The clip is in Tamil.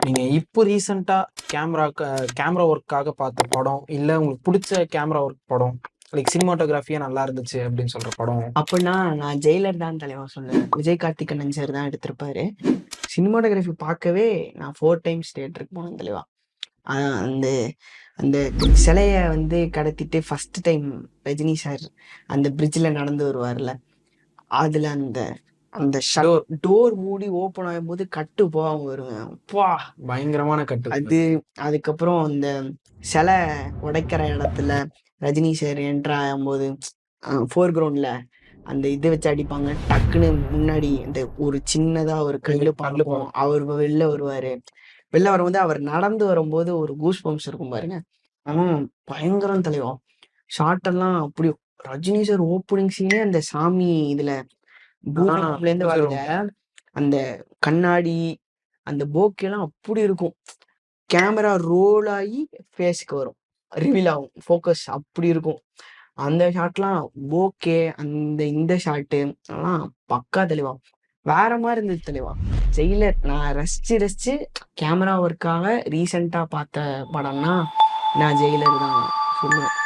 நீங்க இப்போ ரீசெண்டா கேமரா ஒர்க்காக பார்த்த படம், இல்ல உங்களுக்கு புடிச்ச கேமரா ஒர்க் படம், லைக் சினிமாட்டோகிராஃபியா நல்லா இருந்துச்சு அப்படின்னு சொல்ற படம்? அப்படின்னா நான் ஜெயிலர் தான் தலைவா சொல்லுவேன். விஜய் கார்த்திகேயன் சார் தான் எடுத்திருப்பாரு. சினிமாட்டோகிராஃபி பார்க்கவே நான் 4 டைம்ஸ் தியேட்டருக்கு போனேன் தலைவா. அந்த அந்த சிலைய வந்து கடத்திட்டு ஃபர்ஸ்ட் டைம் ரஜினி சார் அந்த பிரிட்ஜ்ல நடந்து வருவார்ல, அதுல அந்த அந்த டோர் மூடி ஓப்பன் ஆகும்போது கட்டு போகாம வருங்க. அப்பா! பயங்கரமான கட்டு. அது அதுக்கப்புறம் அந்த சிலை உடைக்கிற இடத்துல ரஜினி சார் என்டர் ஆகும்போது ஃபோர் கிரவுண்ட்ல அந்த இதை வச்சு அடிப்பாங்க. டக்குன்னு முன்னாடி அந்த ஒரு சின்னதா ஒரு கல்லு பார்ப்போம். அவர் வெளில வருவாரு. வெளில வரும்போது அவர் நடந்து வரும்போது ஒரு கூஸ் பம்ப்ஸ் இருக்கும் பாருங்க. பயங்கரம் தலைவா. ஷார்ட் எல்லாம் அப்படி ரஜினி சார் ஓப்பனிங் சீனே அந்த சாமி இதுல பூமிக்குள்ள இருந்து வரத அந்த கண்ணாடி அந்த போக்கெல்லாம் அப்படி இருக்கும். கேமரா ரோல் ஆகி ஃபேஸ்க்கு வரும், ரிவீல் ஆகும், ஃபோக்கஸ் அப்படி இருக்கும். அந்த ஷாட்லாம் ஓகே. அந்த இந்த ஷாட்டு அதெல்லாம் பக்கா தெளிவா வேற மாதிரி இருந்தது தெளிவா. ஜெயிலர் நான் ரசிச்சு கேமரா ஒர்க்காக ரீசெண்டா பார்த்த படம்னா நான் ஜெயிலர் தான் சொல்லுவேன்.